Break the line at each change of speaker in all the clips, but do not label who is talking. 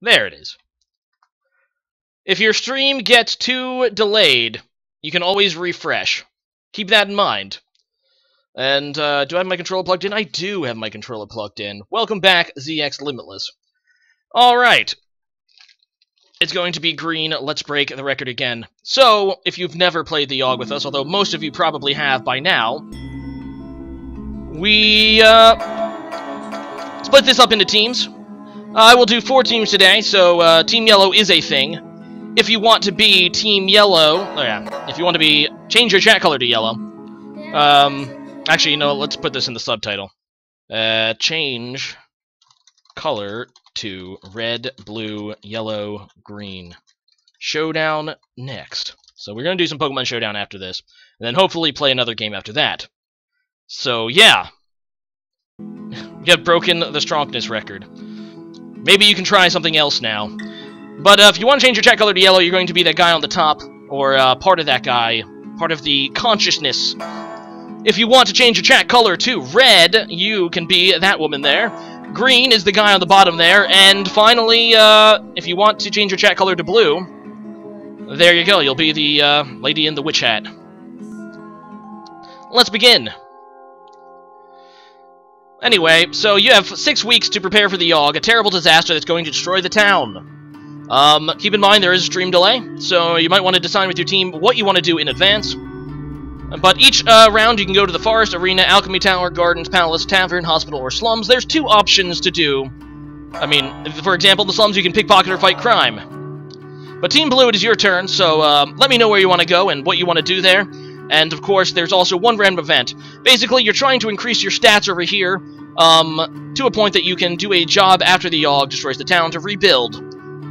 There it is. If your stream gets too delayed, you can always refresh. Keep that in mind. And, do I have my controller plugged in? I do have my controller plugged in. Welcome back, ZX Limitless. Alright. It's going to be green. Let's break the record again. So, if you've never played the Yawhg with us, although most of you probably have by now, we, split this up into teams. I will do 4 teams today, so, Team Yellow is a thing. If you want to be Team Yellow, if you want to be, change your chat color to yellow. Actually, you know, let's put this in the subtitle. Change color to red, blue, yellow, green. Showdown next. So we're going to do some Pokemon Showdown after this, and then hopefully play another game after that. So, yeah. We have broken the strongness record. Maybe you can try something else now. But if you want to change your chat color to yellow, you're going to be that guy on the top, or part of that guy, part of the consciousness. If you want to change your chat color to red, you can be that woman there. Green is the guy on the bottom there, and finally, if you want to change your chat color to blue, there you go, you'll be the lady in the witch hat. Let's begin. Anyway, so you have 6 weeks to prepare for the Yawhg, a terrible disaster that's going to destroy the town. Keep in mind there is a stream delay, so you might want to decide with your team what you want to do in advance. But each round you can go to the forest, arena, alchemy tower, gardens, palace, tavern, hospital, or slums. There's 2 options to do. I mean, for example, the slums you can pickpocket or fight crime. But Team Blue, it is your turn, so let me know where you want to go and what you want to do there. And, of course, there's also 1 random event. Basically, you're trying to increase your stats over here to a point that you can do a job after the Yawhg destroys the town to rebuild.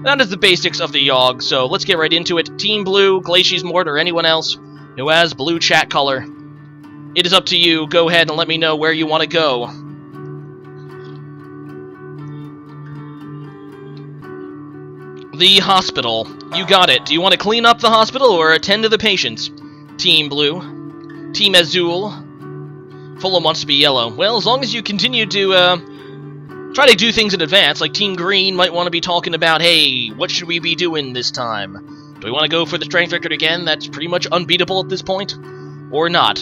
That is the basics of the Yawhg, so let's get right into it. Team Blue, Glacius Mort, or anyone else who has blue chat color. It is up to you. Go ahead and let me know where you want to go. The hospital. You got it. Do you want to clean up the hospital or attend to the patients? Team Blue. Team Azul. Fulham wants to be yellow. Well, as long as you continue to try to do things in advance, like Team Green might want to be talking about, hey, what should we be doing this time? Do we want to go for the strength record again? That's pretty much unbeatable at this point. Or not.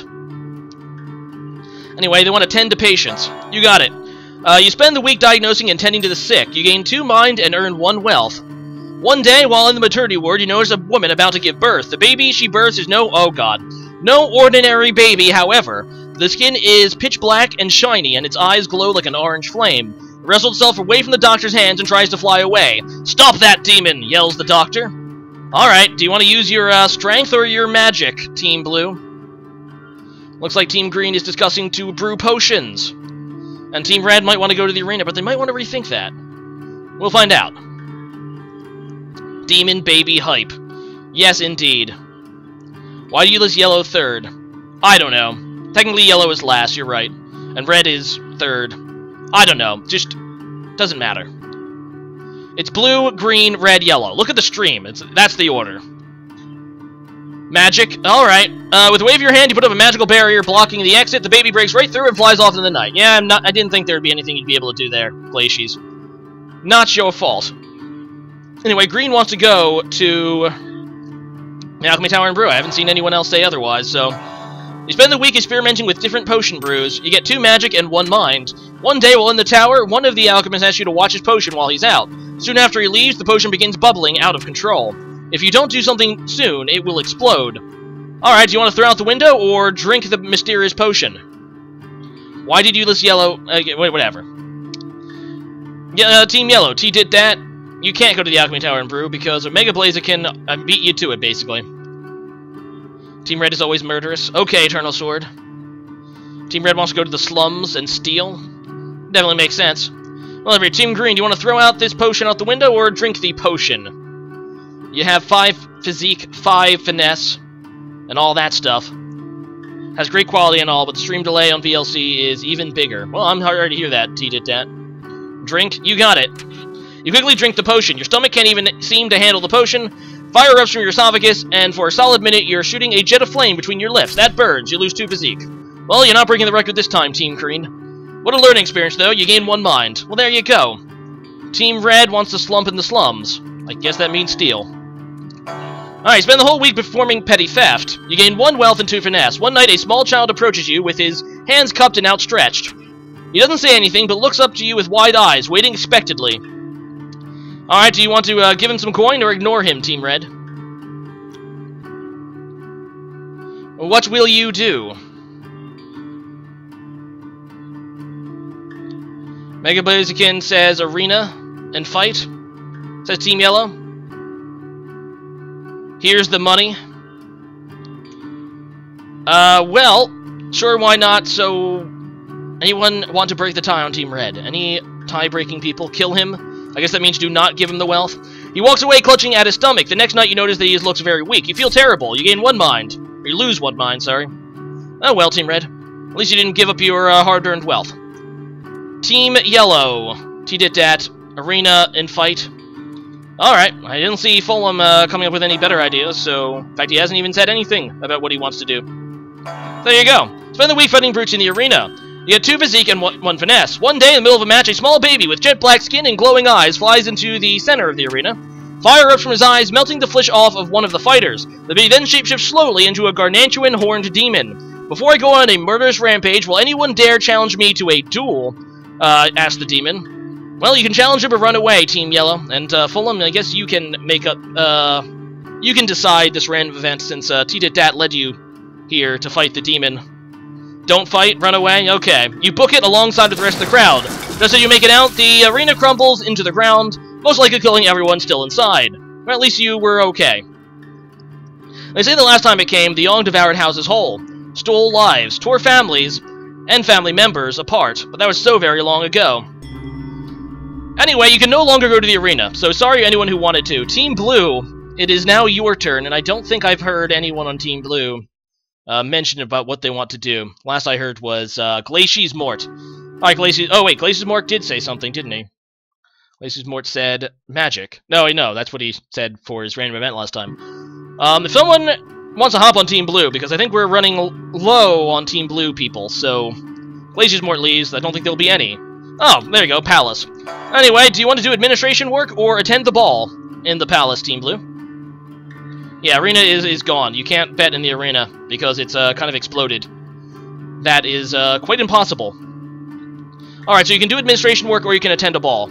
Anyway, they want to tend to patients. You got it. You spend the week diagnosing and tending to the sick. You gain 2 mind and earn 1 wealth. One day, while in the maternity ward, you notice a woman about to give birth. The baby she births is no ordinary baby, however. The skin is pitch black and shiny, and its eyes glow like an orange flame. It wrestles itself away from the doctor's hands and tries to fly away. "Stop that demon!" yells the doctor. Alright, do you want to use your strength or your magic, Team Blue? Looks like Team Green is discussing to brew potions. And Team Red might want to go to the arena, but they might want to rethink that. We'll find out. Demon Baby Hype. Yes, indeed. Why do you list yellow third? I don't know. Technically yellow is last, you're right. And red is third. I don't know. Just doesn't matter. It's blue, green, red, yellow. Look at the stream. That's the order. Magic. Alright. With a wave of your hand, you put up a magical barrier blocking the exit. The baby breaks right through and flies off in the night. Yeah, I didn't think there would be anything you'd be able to do there, Glacius. Not your fault. Anyway, Green wants to go to the Alchemy Tower and brew. I haven't seen anyone else say otherwise, so... You spend the week experimenting with different potion brews. You get 2 magic and 1 mind. One day while in the tower, one of the alchemists asks you to watch his potion while he's out. Soon after he leaves, the potion begins bubbling out of control. If you don't do something soon, it will explode. Alright, do you want to throw out the window or drink the mysterious potion? Why did you list yellow? Whatever. Yeah, Team Yellow, T did that. You can't go to the Alchemy Tower and brew because Omega Blaziken beat you to it, basically. Team Red is always murderous. Okay, Eternal Sword. Team Red wants to go to the slums and steal. Definitely makes sense. Well, if you're Team Green, do you want to throw out this potion out the window or drink the potion? You have 5 physique, 5 finesse, and all that stuff. Has great quality and all, but the stream delay on VLC is even bigger. Well, I'm hard to hear that, T did that. Drink? You got it. You quickly drink the potion. Your stomach can't even seem to handle the potion. Fire erupts from your esophagus, and for a solid minute, you're shooting a jet of flame between your lips. That burns. You lose 2 physique. Well, you're not breaking the record this time, Team Green. What a learning experience, though. You gain 1 mind. Well, there you go. Team Red wants to slump in the slums. I guess that means steal. Alright, spend the whole week performing petty theft. You gain 1 wealth and 2 finesse. One night, a small child approaches you with his hands cupped and outstretched. He doesn't say anything, but looks up to you with wide eyes, waiting expectantly. Alright, do you want to give him some coin or ignore him, Team Red? What will you do? Mega Blaziken says arena and fight. Says Team Yellow. Here's the money. Well, sure, why not? So, anyone want to break the tie on Team Red? Any tie-breaking people? Kill him? I guess that means do not give him the wealth. He walks away clutching at his stomach. The next night you notice that he looks very weak. You feel terrible. You gain 1 mind. Or you lose 1 mind, sorry. Oh well, Team Red. At least you didn't give up your hard-earned wealth. Team Yellow. T-dit-dat. Arena and fight. Alright, I didn't see Fulham coming up with any better ideas, so... In fact, he hasn't even said anything about what he wants to do. There you go. Spend the week fighting brutes in the arena. You get 2 physique and 1 finesse. One day, in the middle of a match, a small baby with jet black skin and glowing eyes flies into the center of the arena. Fire erupts from his eyes, melting the flesh off of one of the fighters. The baby then shapeshifts slowly into a gargantuan horned demon. Before I go on a murderous rampage, will anyone dare challenge me to a duel? Asked the demon. Well, you can challenge him or run away, Team Yellow. And, Fulham, I guess you can make up, you can decide this random event since, T-dit-dat led you here to fight the demon. Don't fight, run away? Okay. You book it alongside with the rest of the crowd. Just as you make it out, the arena crumbles into the ground, most likely killing everyone still inside. Or at least you were okay. They say the last time it came, the Yawhg devoured houses whole, stole lives, tore families and family members apart, but that was so very long ago. Anyway, you can no longer go to the arena, so sorry anyone who wanted to. Team Blue, it is now your turn, and I don't think I've heard anyone on Team Blue mention about what they want to do. Last I heard was Glacius Mort. Alright, Glacius... Oh, wait, Glacius Mort did say something, didn't he? Glacius Mort said magic. No, that's what he said for his random event last time. If someone wants to hop on Team Blue, because I think we're running low on Team Blue people, so Glacius Mort leaves. I don't think there'll be any. Oh, there you go, Palace. Anyway, do you want to do administration work or attend the ball in the Palace, Team Blue? Yeah, arena is gone. You can't bet in the arena because it's kind of exploded. That is quite impossible. Alright, so you can do administration work or you can attend a ball.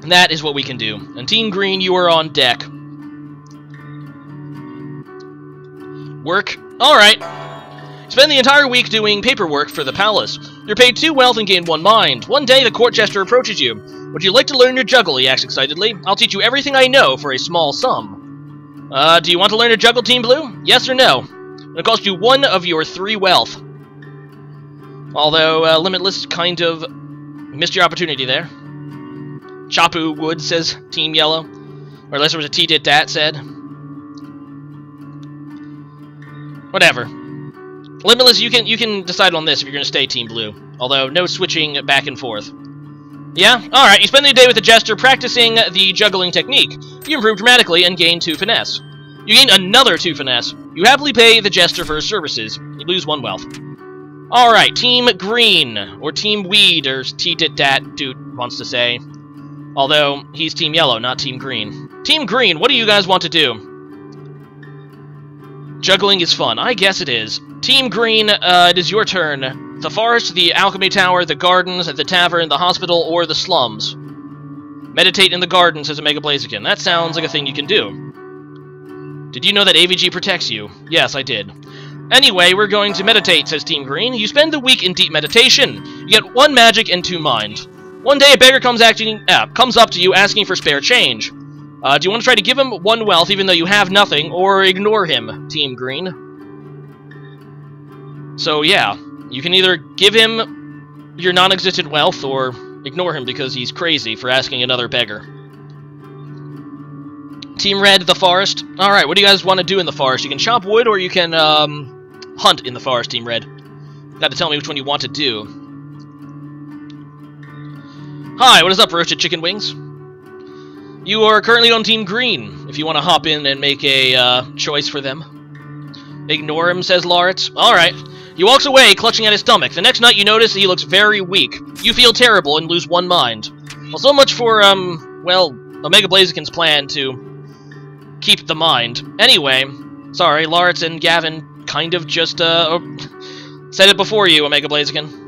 And that is what we can do. And Team Green, you are on deck. Work. Alright. Spend the entire week doing paperwork for the palace. You're paid 2 wealth and gain 1 mind. One day, the court jester approaches you. Would you like to learn your juggle? He asks excitedly. I'll teach you everything I know for a small sum. Do you want to learn to juggle, Team Blue? Yes or no? It'll cost you 1 of your 3 wealth. Although, Limitless kind of missed your opportunity there. Chapu would, says Team Yellow. Or unless there was a T-dit-dat said. Whatever. Limitless, you can decide on this if you're going to stay Team Blue. Although, no switching back and forth. Yeah? Alright, you spend the day with the Jester practicing the juggling technique. You improve dramatically and gain 2 finesse. You gain another 2 finesse. You happily pay the Jester for his services. You lose 1 wealth. Alright, Team Green. Or Team Weed, or T-dit-dat dude wants to say. Although, he's Team Yellow, not Team Green. Team Green, what do you guys want to do? Juggling is fun. I guess it is. Team Green, it is your turn. The forest, the alchemy tower, the gardens, the tavern, the hospital, or the slums. Meditate in the garden, says Mega Blaziken. That sounds like a thing you can do. Did you know that AVG protects you? Yes, I did. Anyway, we're going to meditate, says Team Green. You spend the week in deep meditation. You get 1 magic and 2 mind. One day, a beggar comes up to you asking for spare change. Do you want to try to give him 1 wealth even though you have nothing, or ignore him, Team Green? So, yeah. You can either give him your non-existent wealth, or ignore him because he's crazy for asking another beggar. Team Red, the forest. Alright, what do you guys want to do in the forest? You can chop wood, or you can, hunt in the forest, Team Red. You got to tell me which one you want to do. Hi, what is up, roasted chicken wings? You are currently on Team Green, if you want to hop in and make a choice for them. Ignore him, says Lauritz. Alright. He walks away, clutching at his stomach. The next night, you notice he looks very weak. You feel terrible and lose one mind. Well, so much for, well, Omega Blaziken's plan to keep the mind. Anyway, sorry, Lawrence and Gavin kind of just, said it before you, Omega Blaziken.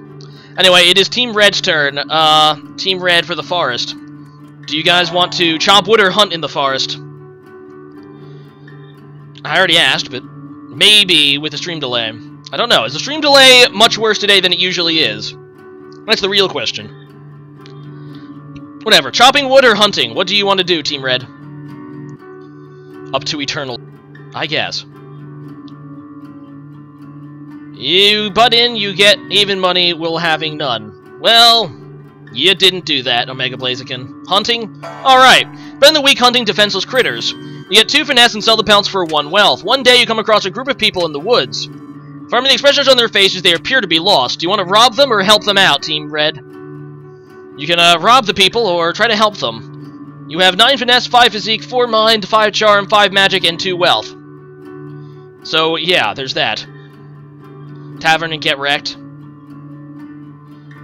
Anyway, it is Team Red's turn. Team Red for the forest. Do you guys want to chop wood or hunt in the forest? I already asked, but maybe with a stream delay. I don't know. Is the stream delay much worse today than it usually is? That's the real question. Whatever. Chopping wood or hunting? What do you want to do, Team Red? Up to eternal, I guess. You butt in, you get even money while having none. Well, you didn't do that, Omega Blaziken. Hunting? Alright. Spend the week hunting defenseless critters. You get 2 finesse and sell the pelts for 1 wealth. One day you come across a group of people in the woods. From the expressions on their faces, they appear to be lost. Do you want to rob them or help them out, Team Red? You can rob the people or try to help them. You have 9 finesse, 5 physique, 4 mind, 5 charm, 5 magic, and 2 wealth. So, yeah, there's that. Tavern and get wrecked.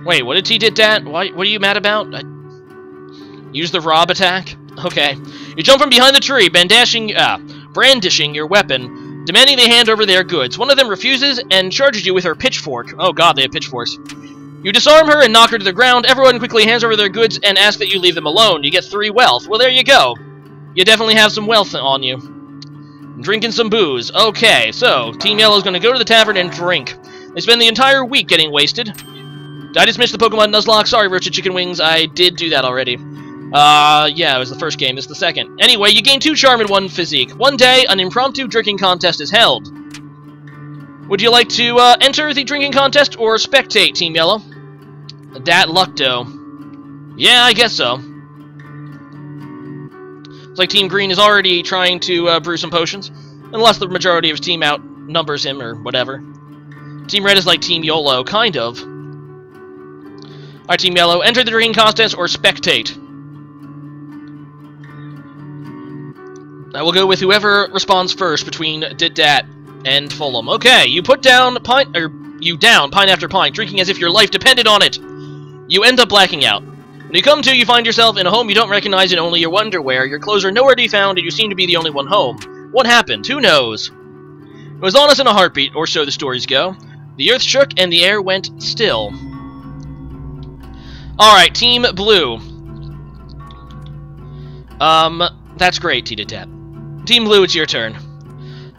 Wait, what did T did that? What are you mad about? Use the rob attack? Okay. You jump from behind the tree, brandishing your weapon, demanding they hand over their goods. One of them refuses and charges you with her pitchfork. Oh god, they have pitchforks. You disarm her and knock her to the ground. Everyone quickly hands over their goods and asks that you leave them alone. You get 3 wealth. Well, there you go. You definitely have some wealth on you. Drinking some booze. Okay, so, Team Yellow's gonna go to the tavern and drink. They spend the entire week getting wasted. Did I dismiss the Pokemon Nuzlocke? Sorry, Roasted Chicken Wings, I did do that already. Yeah, it was the first game, this is the second. Anyway, you gain 2 charm and 1 physique. One day, an impromptu drinking contest is held. Would you like to, enter the drinking contest or spectate, Team Yellow? Dat Lucto. Yeah, I guess so. It's like Team Green is already trying to, brew some potions. Unless the majority of his team outnumbers him, or whatever. Team Red is like Team YOLO, kind of. Alright, Team Yellow, enter the drinking contest or spectate. I will go with whoever responds first between Did Dat and Fulham. Okay, you put down pint, down pint after pint, drinking as if your life depended on it. You end up blacking out. When you come to, you find yourself in a home you don't recognize in only your underwear. Your clothes are nowhere to be found, and you seem to be the only one home. What happened? Who knows? It was on us in a heartbeat, or so the stories go. The earth shook, and the air went still. Alright, Team Blue. That's great, T-Tap. Team Blue, it's your turn.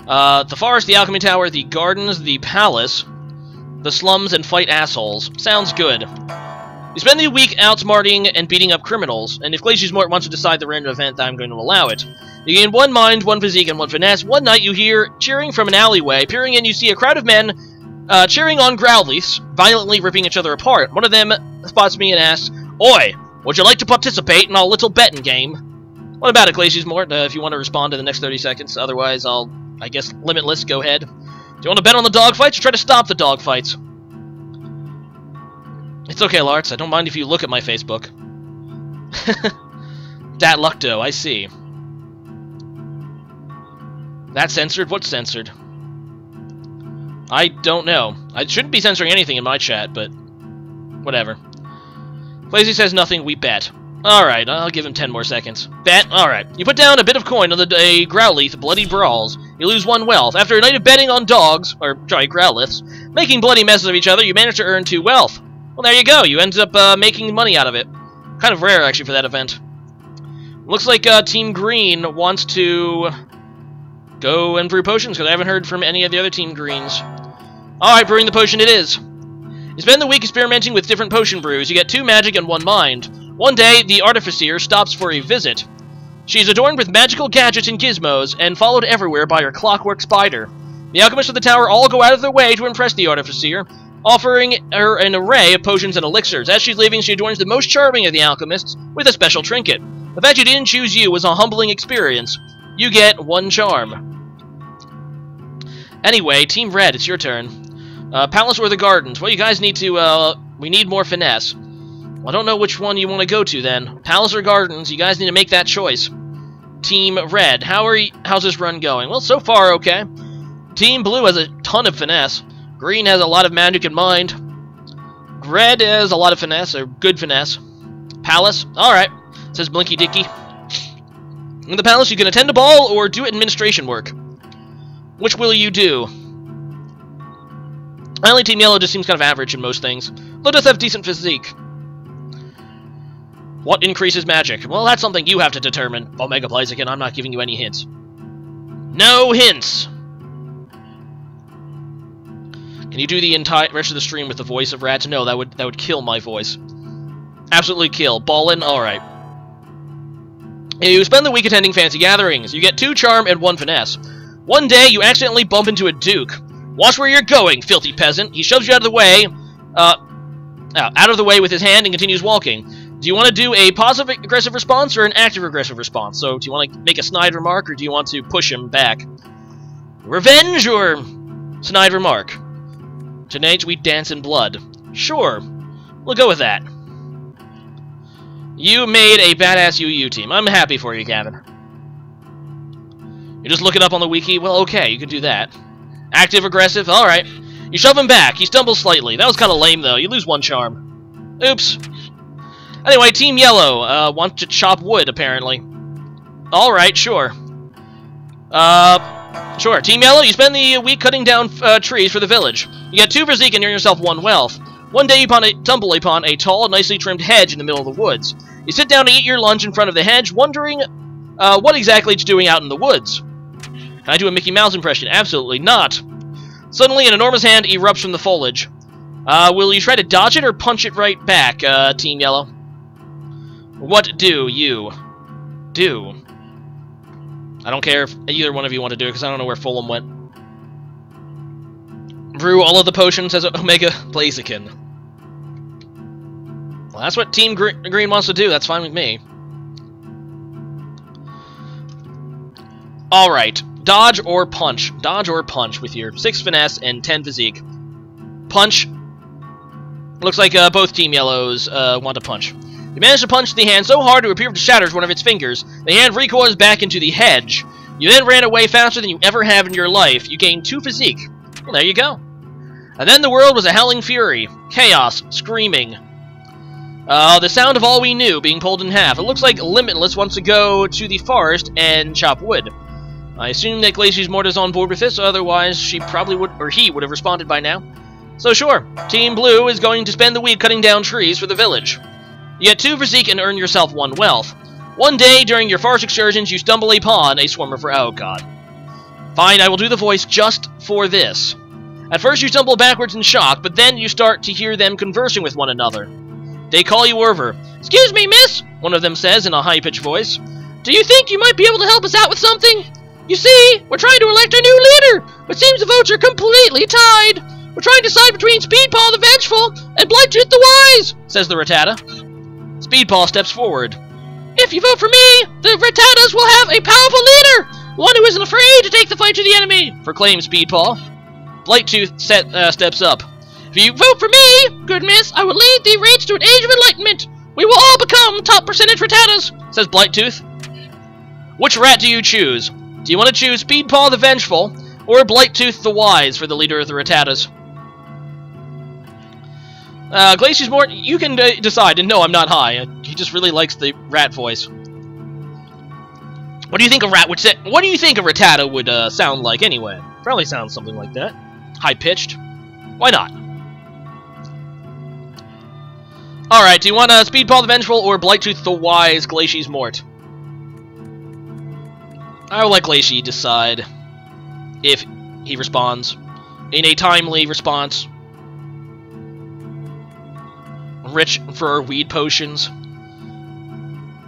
The forest, the alchemy tower, the gardens, the palace, the slums, and fight assholes. Sounds good. You spend the week outsmarting and beating up criminals, and if Glacius Mort wants to decide the random event, I'm going to allow it. You gain 1 mind, 1 physique, and 1 finesse. One night you hear cheering from an alleyway. Peering in, you see a crowd of men cheering on Growlithes, violently ripping each other apart. One of them spots me and asks, "Oi, would you like to participate in our little betting game?" What about it, Glacius Mort? If you want to respond in the next 30 seconds. Otherwise, I guess, limitless, go ahead. Do you want to bet on the dogfights or try to stop the dogfights? It's okay, Larts. I don't mind if you look at my Facebook. Dat Lucto, I see. That's censored? What's censored? I don't know. I shouldn't be censoring anything in my chat, but whatever. Blazy says nothing, we bet. Alright, I'll give him 10 more seconds. Bet? Alright. You put down a bit of coin on the Growlithe Bloody Brawls. You lose 1 wealth. After a night of betting on dogs, or, sorry, Growliths, making bloody messes of each other, you manage to earn 2 wealth. Well, there you go. You ended up making money out of it. Kind of rare, actually, for that event. Looks like Team Green wants to go and brew potions, because I haven't heard from any of the other Team Greens. Alright, brewing the potion it is. You spend the week experimenting with different potion brews. You get 2 magic and 1 mind. One day, the Artificer stops for a visit. She's adorned with magical gadgets and gizmos, and followed everywhere by her clockwork spider. The alchemists of the tower all go out of their way to impress the Artificer, offering her an array of potions and elixirs. As she's leaving, she adorns the most charming of the alchemists with a special trinket. The fact she didn't choose you was a humbling experience. You get 1 charm. Anyway, Team Red, it's your turn. Palace or the gardens? Well, you guys need to, we need more finesse. Well, I don't know which one you want to go to, then. Palace or gardens, you guys need to make that choice. Team Red, how's this run going? Well, so far, okay. Team Blue has a ton of finesse. Green has a lot of magic in mind. Red has a lot of finesse, or good finesse. Palace, alright, says Blinky Dicky. In the Palace, you can attend a ball or do administration work. Which will you do? Finally, Team Yellow just seems kind of average in most things, though does have decent physique. What increases magic? Well, that's something you have to determine. Omega Blaziken, I'm not giving you any hints. No hints! Can you do the entire rest of the stream with the voice of Rats? No, that would kill my voice. Absolutely kill. Ballin'? Alright. You spend the week attending fancy gatherings. You get 2 charm and 1 finesse. One day, you accidentally bump into a duke. Watch where you're going, filthy peasant. He shoves you out of the way, with his hand and continues walking. Do you want to do a positive aggressive response or an active aggressive response? So, do you want to make a snide remark or do you want to push him back? Revenge or snide remark? Tonight we dance in blood. Sure, we'll go with that. You made a badass UU team. I'm happy for you, Gavin. You just look it up on the wiki? Well, okay, you can do that. Active, aggressive, alright. You shove him back. He stumbles slightly. That was kind of lame, though. You lose 1 charm. Oops. Anyway, Team Yellow wants to chop wood, apparently. Alright, sure. Sure. Team Yellow, you spend the week cutting down trees for the village. You get 2 physique and earn yourself 1 wealth. One day you stumble upon a tall, nicely trimmed hedge in the middle of the woods. You sit down to eat your lunch in front of the hedge, wondering what exactly it's doing out in the woods. Can I do a Mickey Mouse impression? Absolutely not. Suddenly, an enormous hand erupts from the foliage. Will you try to dodge it or punch it right back, Team Yellow? What do you do? I don't care if either one of you want to do it, because I don't know where Fulham went. Brew all of the potions as Omega Blaziken. Well, that's what Team Green wants to do. That's fine with me. Alright. Dodge or punch. Dodge or punch with your 6 finesse and 10 physique. Punch. Looks like both Team Yellows want to punch. You manage to punch the hand so hard it appears to shatter one of its fingers. The hand recoils back into the hedge. You then ran away faster than you ever have in your life. You gained 2 physique. Well, there you go. And then the world was a howling fury. Chaos. Screaming. The sound of all we knew being pulled in half. It looks like Limitless wants to go to the forest and chop wood. I assume that Glacier's Morta's on board with this, otherwise she probably would, or he would have responded by now. So sure, Team Blue is going to spend the week cutting down trees for the village. You get 2 physique and earn yourself 1 wealth. One day, during your forest excursions, you stumble upon a swarm of... Oh, God. Fine, I will do the voice just for this. At first, you stumble backwards in shock, but then you start to hear them conversing with one another. They call you over. "Excuse me, miss," one of them says in a high-pitched voice. "Do you think you might be able to help us out with something? You see, we're trying to elect a new leader, but seems the votes are completely tied. We're trying to decide between Speedpaw the Vengeful and Blightooth the Wise," says the Rattata. Speedpaw steps forward. "If you vote for me, the Rattatas will have a powerful leader, one who isn't afraid to take the fight to the enemy," proclaims Speedpaw. Blightooth steps up. "If you vote for me, good miss, I will lead the race to an age of enlightenment. We will all become top percentage Rattatas," says Blightooth. Which rat do you choose? Do you want to choose Speedpaw the Vengeful or Blightooth the Wise for the leader of the Rattatas? Glacier's Mort, you can decide, and no, I'm not high. He just really likes the rat voice. What do you think a rat would say? What do you think a Rattata would sound like anyway? Probably sounds something like that. High-pitched. Why not? Alright, do you want Speedpaw the Vengeful or Blightooth the Wise, Glacier's Mort? I will let Glacier decide if he responds in a timely response. Rich for weed potions.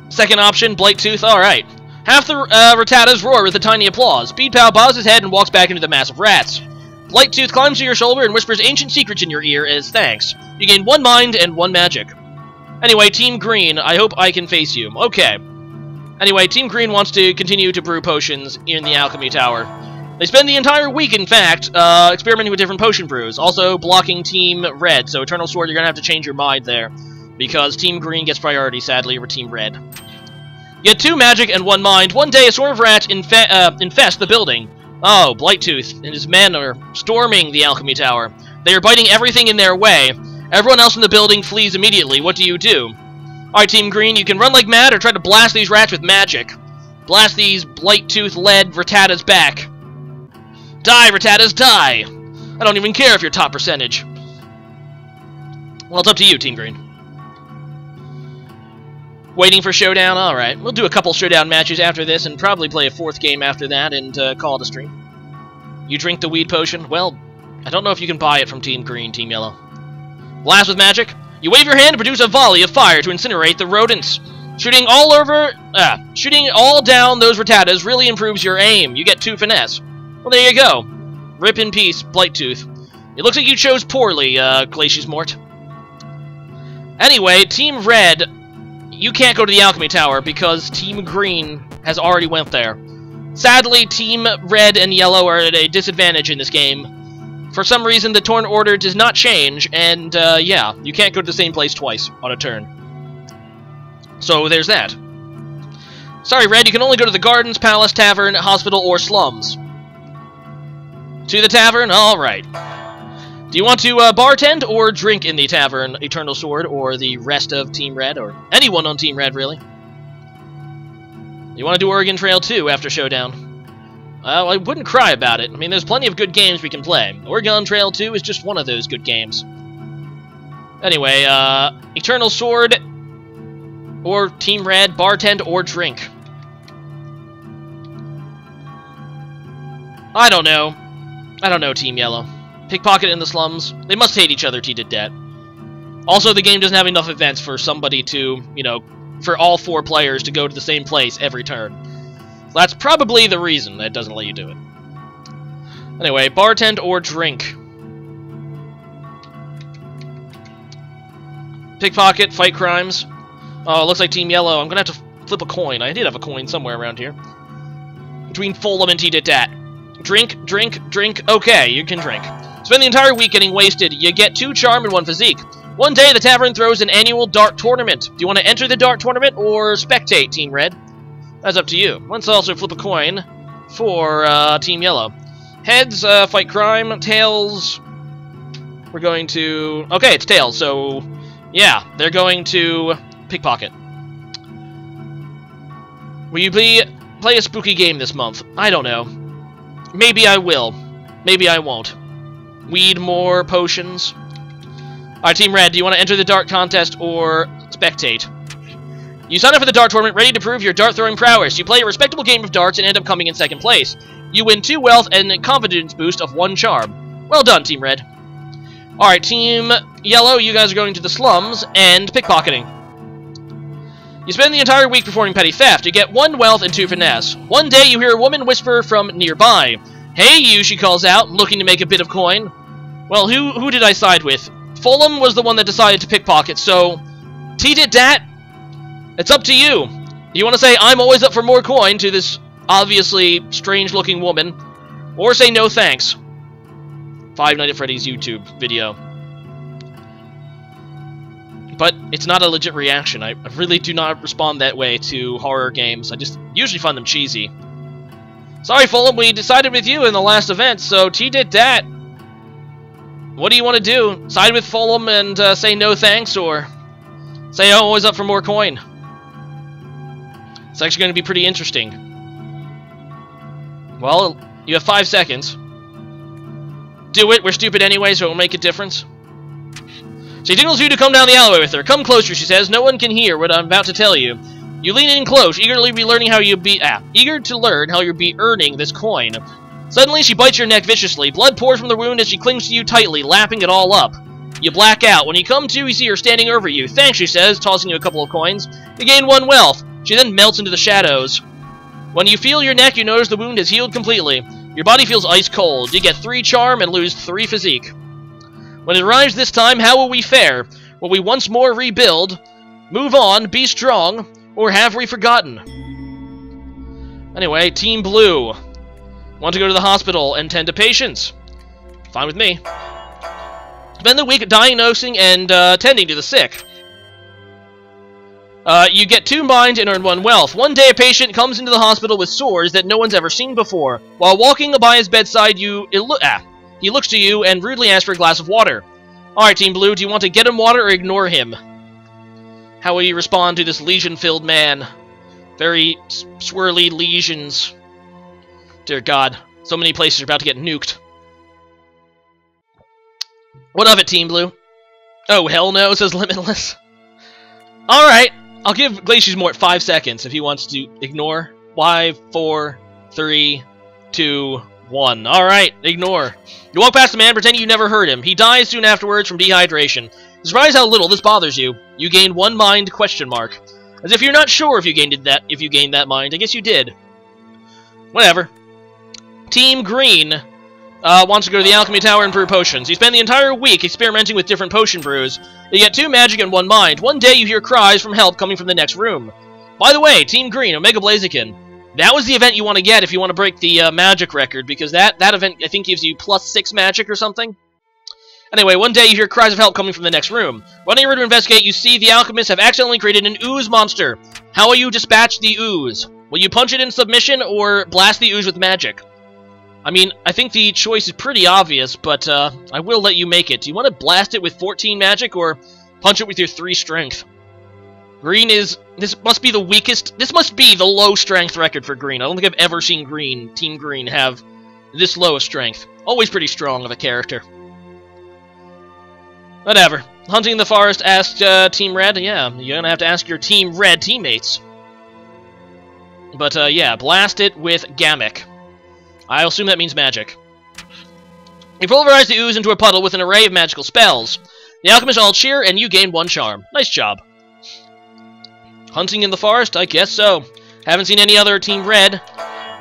Second option, Blightooth. Alright. Half the Rattatas roar with a tiny applause. Speedpaw bows his head and walks back into the mass of rats. Blightooth climbs to your shoulder and whispers ancient secrets in your ear as thanks. You gain 1 mind and 1 magic. Anyway, Team Green, I hope I can face you. Okay. Anyway, Team Green wants to continue to brew potions in the Alchemy Tower. They spend the entire week, in fact, experimenting with different potion brews. Also blocking Team Red, so Eternal Sword, you're going to have to change your mind there. Because Team Green gets priority, sadly, over Team Red. You get 2 magic and 1 mind. One day, a swarm of rats infest the building. Oh, Blightooth and his men are storming the Alchemy Tower. They are biting everything in their way. Everyone else in the building flees immediately. What do you do? Alright, Team Green, you can run like mad or try to blast these rats with magic. Blast these blight-tooth lead Rattatas back. Die, Rattatas, die! I don't even care if you're top percentage. Well, it's up to you, Team Green. Waiting for Showdown? Alright, we'll do a couple Showdown matches after this and probably play a 4th game after that and call it a stream. You drink the weed potion? Well, I don't know if you can buy it from Team Green, Team Yellow. Blast with magic? You wave your hand to produce a volley of fire to incinerate the rodents. Shooting all down those Rattatas really improves your aim. You get 2 finesse. Well, there you go. Rip in peace, Blighttooth. It looks like you chose poorly, Glacius Mort. Anyway, Team Red, you can't go to the Alchemy Tower because Team Green has already went there. Sadly, Team Red and Yellow are at a disadvantage in this game. For some reason, the turn order does not change, and, yeah, you can't go to the same place twice on a turn. So, there's that. Sorry, Red, you can only go to the Gardens, Palace, Tavern, Hospital, or Slums. To the Tavern? Alright. Do you want to, bartend or drink in the Tavern, Eternal Sword, or the rest of Team Red, or anyone on Team Red, really? You want to do Oregon Trail 2 after Showdown? I wouldn't cry about it. I mean, there's plenty of good games we can play. Oregon Trail 2 is just one of those good games. Anyway, Eternal Sword, or Team Red, bartend or drink. I don't know. I don't know, Team Yellow. Pickpocket in the slums. They must hate each other, T did that. Also, the game doesn't have enough events for somebody to, you know, for all 4 players to go to the same place every turn. That's probably the reason that it doesn't let you do it. Anyway, bartend or drink. Pickpocket, fight crimes. Oh, it looks like Team Yellow. I'm gonna have to flip a coin. I did have a coin somewhere around here. Between Fulham and T-Dit-Dat. Drink, drink, drink. Okay, you can drink. Spend the entire week getting wasted. You get 2 charm and 1 physique. One day, the tavern throws an annual dart tournament. Do you want to enter the dart tournament or spectate, Team Red? That's up to you. Let's also flip a coin for Team Yellow. Heads, fight crime. Tails, we're going to... Okay, it's tails, so... Yeah, they're going to pickpocket. Will you play a spooky game this month? I don't know. Maybe I will. Maybe I won't. Weed more potions. Alright, Team Red, do you want to enter the dart contest or spectate? You sign up for the dart tournament ready to prove your dart-throwing prowess. You play a respectable game of darts and end up coming in 2nd place. You win 2 wealth and a confidence boost of 1 charm. Well done, Team Red. Alright, Team Yellow, you guys are going to the slums and pickpocketing. You spend the entire week performing petty theft. You get 1 wealth and 2 finesse. One day you hear a woman whisper from nearby. Hey, you, she calls out, looking to make a bit of coin. Well, who did I side with? Fulham was the one that decided to pickpocket, so... T-Dit-Dat? It's up to you. You want to say, I'm always up for more coin to this obviously strange-looking woman, or say no thanks. Five Nights at Freddy's YouTube video. But it's not a legit reaction. I really do not respond that way to horror games. I just usually find them cheesy. Sorry, Fulham, we decided with you in the last event, so T-Dit-Dat. What do you want to do? Side with Fulham and say no thanks, or say I'm always up for more coin? It's actually going to be pretty interesting. Well, you have 5 seconds. Do it, we're stupid anyway, so it won't make a difference. She signals you to come down the alleyway with her. Come closer, she says. No one can hear what I'm about to tell you. You lean in close, eager to learn how you'll be earning this coin. Suddenly, she bites your neck viciously. Blood pours from the wound as she clings to you tightly, lapping it all up. You black out. When you come to, you see her standing over you. Thanks, she says, tossing you a couple of coins. You gain 1 wealth. She then melts into the shadows. When you feel your neck, you notice the wound has healed completely. Your body feels ice cold. You get 3 charm and lose 3 physique. When it arrives this time, how will we fare? Will we once more rebuild, move on, be strong, or have we forgotten? Anyway, Team Blue. Want to go to the hospital and tend to patients? Fine with me. Spend the week diagnosing and tending to the sick. You get 2 mind and earn 1 wealth. One day a patient comes into the hospital with sores that no one's ever seen before. While walking by his bedside, he he looks to you and rudely asks for a glass of water. Alright, Team Blue, do you want to get him water or ignore him? How will you respond to this lesion-filled man? Very swirly lesions. Dear God, so many places are about to get nuked. What of it, Team Blue? Oh, hell no, says Limitless. Alright, I'll give Glacius more at 5 seconds if he wants to ignore. 5, 4, 3, 2, 1. Alright, ignore. You walk past the man, pretending you never heard him. He dies soon afterwards from dehydration. Surprised how little this bothers you. You gained 1 mind, question mark. As if you're not sure if you gained that mind. I guess you did. Whatever. Team Green wants to go to the Alchemy Tower and brew potions. You spend the entire week experimenting with different potion brews. You get 2 magic and 1 mind. One day you hear cries from help coming from the next room. By the way, Team Green, Omega Blaziken. That was the event you want to get if you want to break the magic record, because that event, I think, gives you +6 magic or something. Anyway, one day you hear cries of help coming from the next room. Running over to investigate, you see the alchemists have accidentally created an ooze monster. How will you dispatch the ooze? Will you punch it in submission or blast the ooze with magic? I mean, I think the choice is pretty obvious, but I will let you make it. Do you want to blast it with 14 magic or punch it with your 3 strength? Green is... This must be the weakest... This must be the low strength record for Green. I don't think I've ever seen Team Green, have this low of strength. Always pretty strong of a character. Whatever. Hunting in the forest asked Team Red. Yeah, you're gonna have to ask your Team Red teammates. But, yeah, blast it with Gamic. I assume that means magic. You pulverize the ooze into a puddle with an array of magical spells. The alchemists all cheer, and you gain 1 charm. Nice job. Hunting in the forest? I guess so. Haven't seen any other Team Red.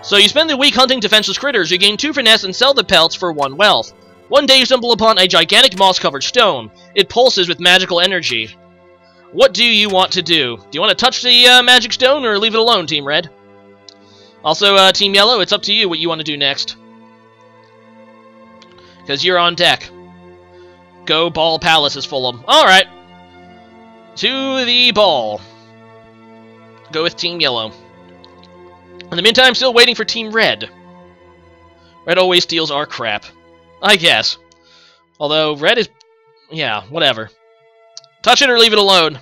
So you spend the week hunting defenseless critters. You gain 2 finesse and sell the pelts for 1 wealth. One day you stumble upon a gigantic moss-covered stone. It pulses with magical energy. What do you want to do? Do you want to touch the magic stone or leave it alone, Team Red? Also, Team Yellow, it's up to you what you want to do next. Because you're on deck. Go Ball Palace is Fulham. Alright. To the ball. Go with Team Yellow. In the meantime, still waiting for Team Red. Red always steals our crap. I guess. Although, Red is... Yeah, whatever. Touch it or leave it alone.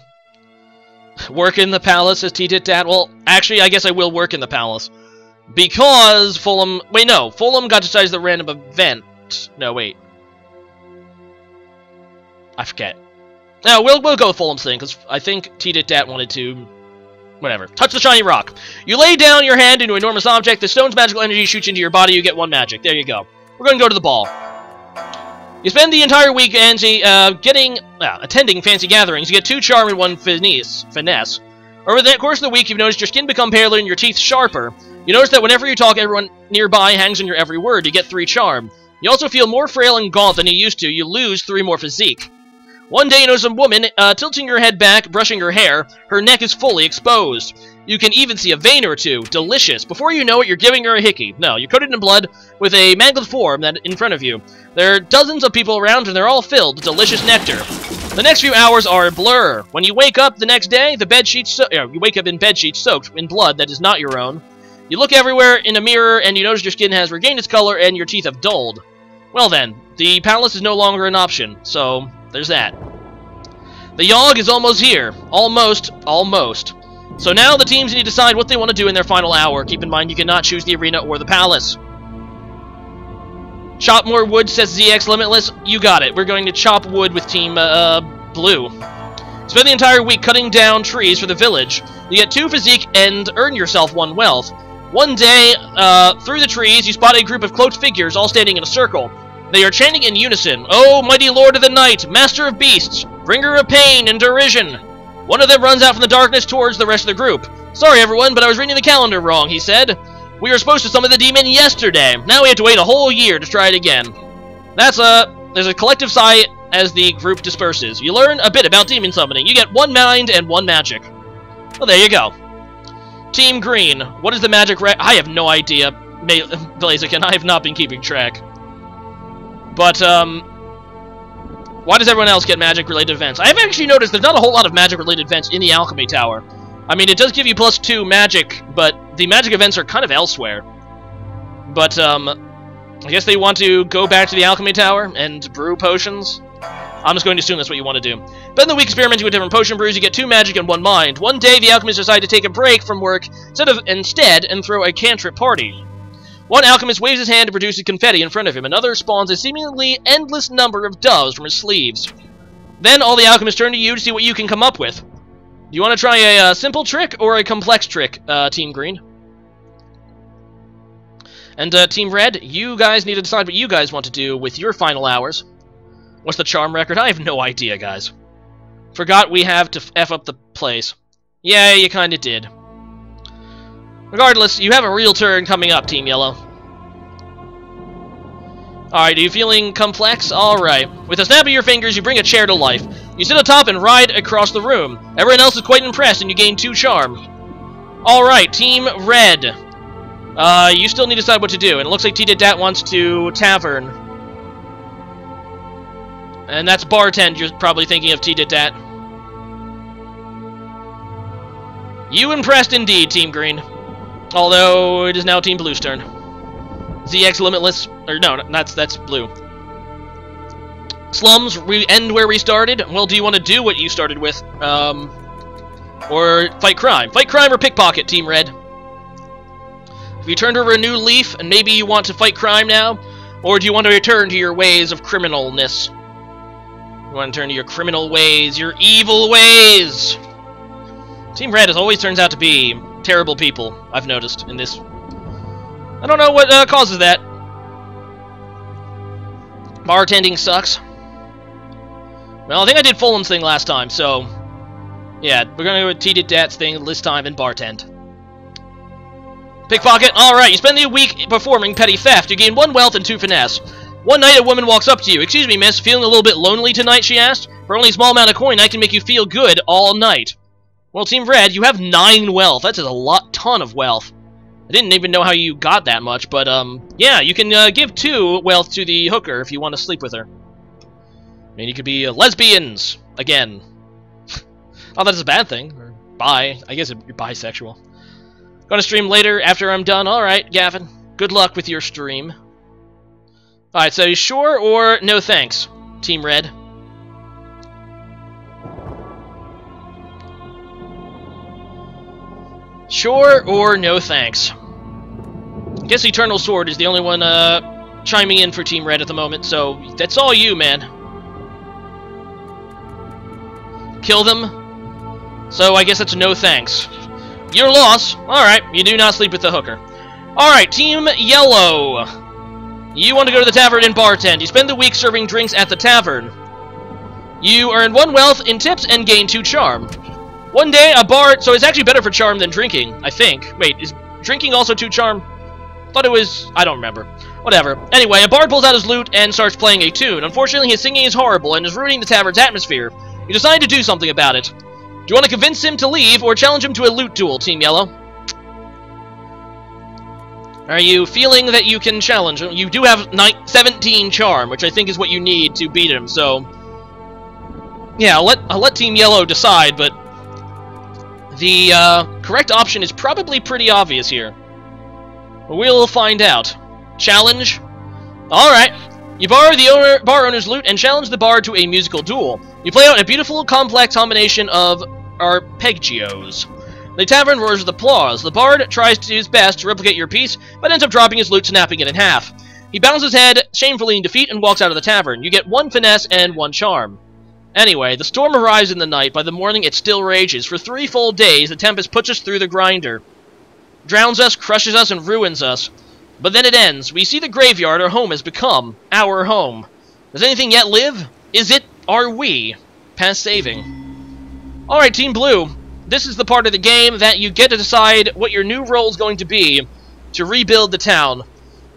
Work in the palace, says T-Tit-Dat. Well, actually, I guess I will work in the palace. Because Fulham... Wait, no. Fulham got to decide the random event. No, wait. I forget. No, we'll go with Fulham's thing, because I think T-Tit-Dat wanted to... Whatever. Touch the shiny rock. You lay down your hand into an enormous object. The stone's magical energy shoots into your body. You get 1 magic. There you go. We're going to go to the ball. You spend the entire week attending fancy gatherings. You get 2 charm and 1 finesse. Over the course of the week, you've noticed your skin become paler and your teeth sharper. You notice that whenever you talk, everyone nearby hangs on your every word. You get 3 charm. You also feel more frail and gaunt than you used to. You lose 3 more physique. One day you notice a woman tilting her head back, brushing her hair. Her neck is fully exposed. You can even see a vein or 2. Delicious. Before you know it, you're giving her a hickey. No, you're coated in blood with a mangled form that in front of you. There are dozens of people around, and they're all filled with delicious nectar. The next few hours are a blur. When you wake up the next day, you wake up in bed sheets soaked in blood that is not your own. You look everywhere in a mirror, and you notice your skin has regained its color, and your teeth have dulled. Well then, the palace is no longer an option, so there's that. The Yawhg is almost here. Almost. So now the teams need to decide what they want to do in their final hour. Keep in mind you cannot choose the arena or the palace. Chop more wood, says ZX Limitless. You got it. We're going to chop wood with Team Blue. Spend the entire week cutting down trees for the village. You get 2 physique and earn yourself 1 wealth. One day, through the trees, you spot a group of cloaked figures all standing in a circle. They are chanting in unison, "Oh, mighty lord of the night, master of beasts, bringer of pain and derision." One of them runs out from the darkness towards the rest of the group. "Sorry, everyone, but I was reading the calendar wrong," he said. "We were supposed to summon the demon yesterday. Now we have to wait a whole year to try it again." There's a collective sigh as the group disperses. You learn a bit about demon summoning. You get 1 mind and 1 magic. Well, there you go. Team Green, what is the magic I have no idea, Blaziken. I have not been keeping track. But, why does everyone else get magic-related events? I have actually noticed there's not a whole lot of magic-related events in the Alchemy Tower. I mean, it does give you +2 magic, but the magic events are kind of elsewhere. But, I guess they want to go back to the alchemy tower and brew potions. I'm just going to assume that's what you want to do. Spend the week experimenting with different potion brews. You get 2 magic and 1 mind. One day, the alchemists decide to take a break from work instead and throw a cantrip party. One alchemist waves his hand to produce confetti in front of him. Another spawns a seemingly endless number of doves from his sleeves. Then all the alchemists turn to you to see what you can come up with. Do you want to try a simple trick or a complex trick, Team Green? And Team Red, you guys need to decide what you guys want to do with your final hours. What's the charm record? I have no idea, guys. Forgot we have to F up the place. Yeah, you kinda did. Regardless, you have a real turn coming up, Team Yellow. Alright, are you feeling complex? Alright. With a snap of your fingers, you bring a chair to life. You sit atop and ride across the room. Everyone else is quite impressed, and you gain 2 charm. Alright, Team Red. You still need to decide what to do, and it looks like T-Dat wants to tavern. And that's bartend, you're probably thinking of T-Dat. You impressed indeed, Team Green. Although, it is now Team Blue's turn. ZX Limitless, or no, that's Blue. Slums, we end where we started. Well, do you want to do what you started with? Or fight crime? Fight crime or pickpocket, Team Red? Have you turned over a new leaf, and maybe you want to fight crime now? Or do you want to return to your ways of criminalness? You want to turn to your criminal ways, your evil ways! Team Red, as always, turns out to be terrible people, I've noticed, in this. I don't know what causes that. Bartending sucks. Well, I think I did Fulham's thing last time, so... yeah, we're gonna go with T-Dat thing this time and bartend. Pickpocket, alright, you spend the week performing petty theft. You gain 1 wealth and 2 finesse. One night, a woman walks up to you. Excuse me, miss, feeling a little bit lonely tonight, she asked. For only a small amount of coin, I can make you feel good all night. Well, Team Red, you have 9 wealth. That's a ton of wealth. I didn't even know how you got that much, but, yeah, you can give 2 wealth to the hooker if you want to sleep with her. I mean, you could be lesbians, again. Oh, that's a bad thing. Or bi. I guess you're bisexual. Gonna stream later after I'm done. Alright, Gavin. Good luck with your stream. Alright, so you sure or no thanks, Team Red? Sure or no thanks? I guess Eternal Sword is the only one chiming in for Team Red at the moment, so that's all you, man. Kill them? So I guess that's no thanks. Your loss. Alright, you do not sleep with the hooker. Alright, Team Yellow. You want to go to the tavern and bartend. You spend the week serving drinks at the tavern. You earn 1 wealth in tips and gain 2 charm. One day, a bard... so it's actually better for charm than drinking, I think. Wait, is drinking also 2 charm? Thought it was... I don't remember. Whatever. Anyway, a bard pulls out his lute and starts playing a tune. Unfortunately, his singing is horrible and is ruining the tavern's atmosphere. You decide to do something about it. Do you want to convince him to leave or challenge him to a lute duel, Team Yellow? Are you feeling that you can challenge him? You do have 17 charm, which I think is what you need to beat him, so... yeah, I'll let Team Yellow decide, but... the correct option is probably pretty obvious here. We'll find out. Challenge? Alright. You borrow the bar owner's lute and challenge the bard to a musical duel. You play out a beautiful, complex combination of arpeggios. The tavern roars with applause. The bard tries to do his best to replicate your piece, but ends up dropping his lute, snapping it in half. He bounds his head shamefully in defeat and walks out of the tavern. You get 1 finesse and 1 charm. Anyway, the storm arrives in the night. By the morning, it still rages. For 3 full days, the tempest puts us through the grinder. Drowns us, crushes us, and ruins us. But then it ends. We see the graveyard our home has become. Our home. Does anything yet live? Is it? Are we? Past saving. Alright, Team Blue. This is the part of the game that you get to decide what your new role is going to be to rebuild the town.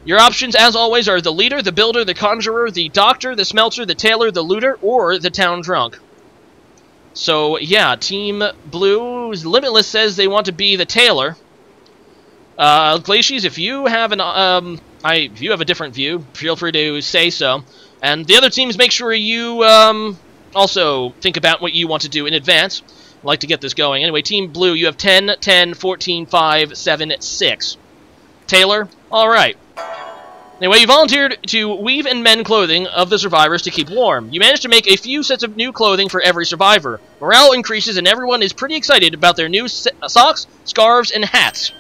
Your options, as always, are the leader, the builder, the conjurer, the doctor, the smelter, the tailor, the looter, or the town drunk. So, yeah, Team Blue's Limitless says they want to be the tailor. Glaciers, if you have if you have a different view, feel free to say so. And the other teams, make sure you, also think about what you want to do in advance. I'd like to get this going. Anyway, Team Blue, you have 10, 10, 14, 5, 7, 6. Taylor? Alright. Anyway, you volunteered to weave and mend clothing of the survivors to keep warm. You managed to make a few sets of new clothing for every survivor. Morale increases and everyone is pretty excited about their new socks, scarves, and hats.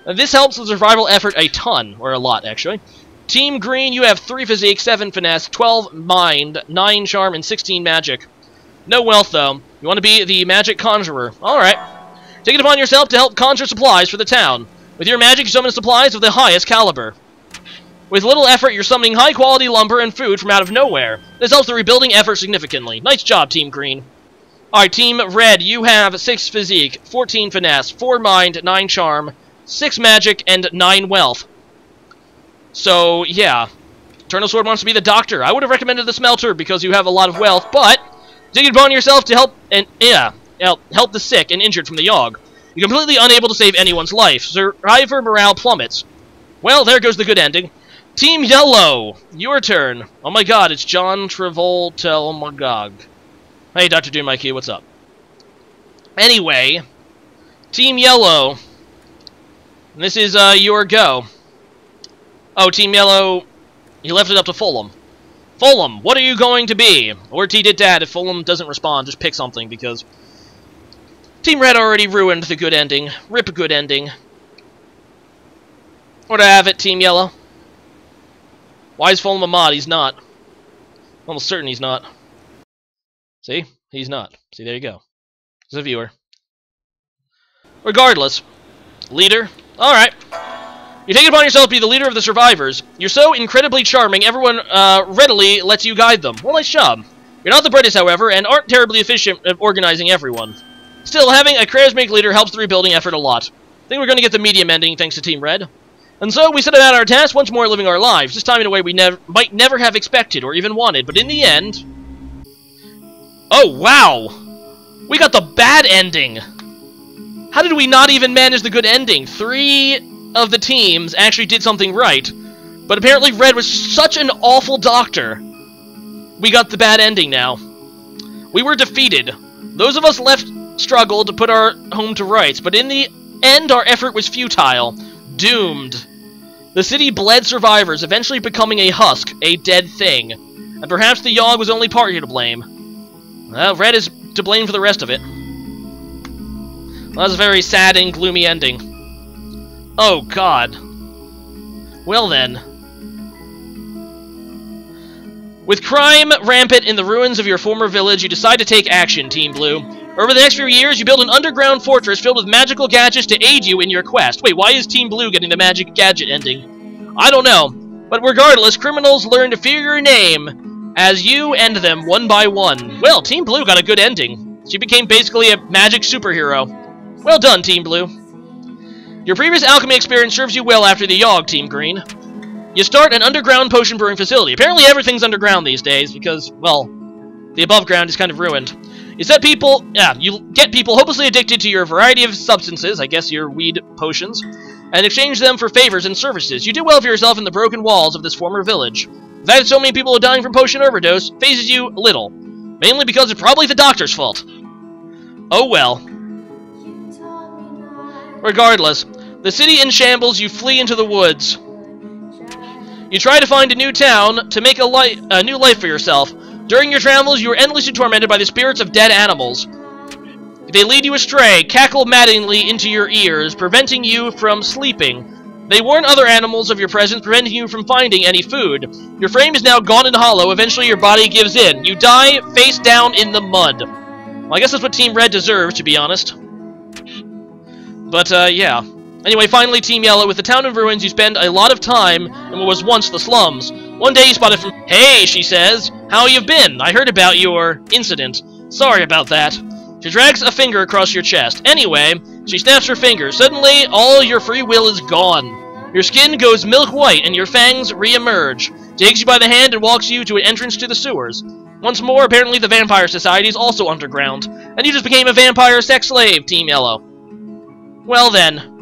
This helps the survival effort a ton, or a lot, actually. Team Green, you have 3 physique, 7 finesse, 12 mind, 9 charm, and 16 magic. No wealth, though. You want to be the magic conjurer. Alright. Take it upon yourself to help conjure supplies for the town. With your magic, you summon supplies of the highest caliber. With little effort, you're summoning high-quality lumber and food from out of nowhere. This helps the rebuilding effort significantly. Nice job, Team Green. Alright, Team Red, you have 6 physique, 14 finesse, 4 mind, 9 charm, 6 magic, and 9 wealth. So, yeah. Eternal Sword wants to be the doctor. I would have recommended the smelter because you have a lot of wealth, but take it upon yourself to help help the sick and injured from the Yawhg. You're completely unable to save anyone's life. Survivor morale plummets. Well, there goes the good ending. Team Yellow, your turn. Oh my god, it's John Travolta, oh my god. Hey, Dr. Doom Mikey, what's up? Anyway, Team Yellow, this is your go. Oh, Team Yellow, you left it up to Fulham. Fulham, what are you going to be? Or T-Dit-Dat, if Fulham doesn't respond, just pick something, because Team Red already ruined the good ending. Rip a good ending. Or to have it, Team Yellow. Why is Fulham a mod? He's not. I'm almost certain he's not. See? He's not. See, there you go. He's a viewer. Regardless. Leader? Alright. You take it upon yourself to be the leader of the survivors. You're so incredibly charming, everyone readily lets you guide them. Well, nice job. You're not the brightest, however, and aren't terribly efficient at organizing everyone. Still, having a charismatic leader helps the rebuilding effort a lot. I think we're going to get the medium ending thanks to Team Red. And so, we set about our task once more living our lives, this time in a way we might never have expected or even wanted, but in the end... Oh, wow! We got the bad ending! How did we not even manage the good ending? 3 of the teams actually did something right, but apparently Red was such an awful doctor. We got the bad ending now. We were defeated. Those of us left struggled to put our home to rights, but in the end our effort was futile. Doomed. The city bled survivors, eventually becoming a husk, a dead thing. And perhaps the Yawhg was only partly to blame. Well, Red is to blame for the rest of it. Well, that's a very sad and gloomy ending. Oh, God. Well then. With crime rampant in the ruins of your former village, you decide to take action, Team Blue. Over the next few years, you build an underground fortress filled with magical gadgets to aid you in your quest. Wait, why is Team Blue getting the magic gadget ending? I don't know. But regardless, criminals learn to fear your name as you end them one by one. Well, Team Blue got a good ending. She became basically a magic superhero. Well done, Team Blue. Your previous alchemy experience serves you well after the Yawhg, Team Green. You start an underground potion brewing facility. Apparently everything's underground these days because, well, the above ground is kind of ruined. You get people hopelessly addicted to your variety of substances, I guess your weed potions, and exchange them for favors and services. You do well for yourself in the broken walls of this former village. The fact that so many people are dying from potion overdose phases you little, mainly because it's probably the doctor's fault. Oh well. Regardless, the city in shambles, you flee into the woods. You try to find a new town to make a new life for yourself. During your travels, you are endlessly tormented by the spirits of dead animals. They lead you astray, cackle maddeningly into your ears, preventing you from sleeping. They warn other animals of your presence, preventing you from finding any food. Your frame is now gaunt and hollow. Eventually, your body gives in. You die face down in the mud. Well, I guess that's what Team Red deserves, to be honest. But, yeah. Anyway, finally, Team Yellow, with the town in ruins, you spend a lot of time in what was once the slums. One day you spotted from... Hey, she says. How you've been? I heard about your incident. Sorry about that. She drags a finger across your chest. Anyway, she snaps her finger. Suddenly, all your free will is gone. Your skin goes milk white, and your fangs re-emerge. She takes you by the hand and walks you to an entrance to the sewers. Once more, apparently the Vampire Society is also underground. And you just became a vampire sex slave, Team Yellow. Well then.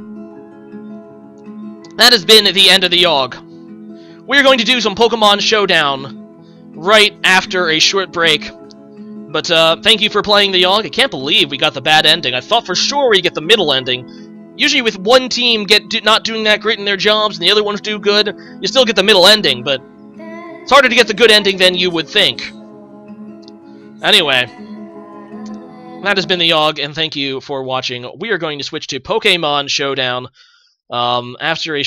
That has been the end of the Yawhg. We're going to do some Pokemon Showdown right after a short break. But, thank you for playing the Yawhg. I can't believe we got the bad ending. I thought for sure we'd get the middle ending. Usually with one team not doing that great in their jobs, and the other ones do good, you still get the middle ending, but it's harder to get the good ending than you would think. Anyway, that has been the Yawhg, and thank you for watching. We are going to switch to Pokemon Showdown after a